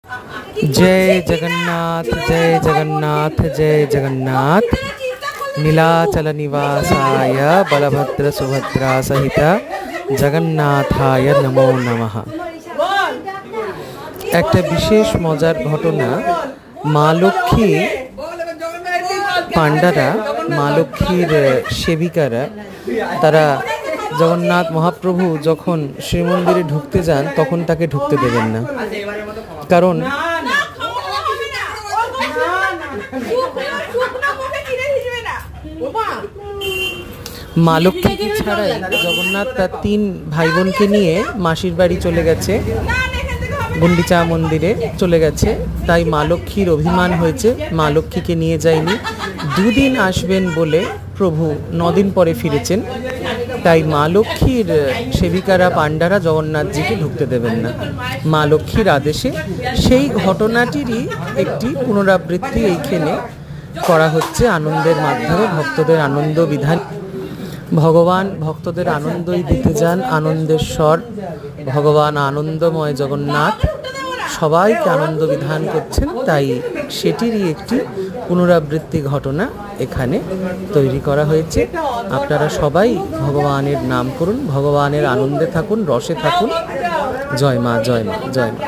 जय जगन्नाथ जय जगन्नाथ जय जगन्नाथ। नीलाचल निवासाय बलभद्र सुभद्रा सहित जगन्नाथाय नमो नमः। एक विशेष मजार घटना, मा लक्ष्मी पांडारा मा लक्ष्मीर सेविकारा तारा जगन्नाथ महाप्रभु जखन श्रीमंदिरे ढुकते जान तखन ताके ढुकते देবেন না, কারণ মা লক্ষ্মীকে ছাড়াই জগন্নাথ তার 3 ভাই বোনকে নিয়ে মাসির বাড়ি চলে গেছে, গুন্ডিচা মন্দিরে চলে গেছে। তাই মা লক্ষ্মীর অভিমান হয়েছে, মা লক্ষ্মীকে নিয়ে যায়নি। 2 দিন আসবেন বলে প্রভু 9 দিন পরে ফিরেছেন। তাই মা লক্ষ্মীর সেবিকারা পান্ডারা জগন্নাথজিকে ঢুকতে দেবেন না। মা লক্ষ্মীর আদেশে সেই ঘটনাটিরই একটি পুনরাবৃত্তি এইখানে করা হচ্ছে আনন্দের মাধ্যমে, ভক্তদের আনন্দ বিধান। ভগবান ভক্তদের আনন্দই দিতে যান, আনন্দেশ্বর ভগবান আনন্দময় জগন্নাথ সবাইকে আনন্দ বিধান করছেন। তাই সেটিরই একটি পুনরাবৃত্তি ঘটনা এখানে তৈরি করা হয়েছে। আপনারা সবাই ভগবানের নাম করুন, ভগবানের আনন্দে থাকুন, রসে থাকুন। জয় মা, জয় মা, জয় মা।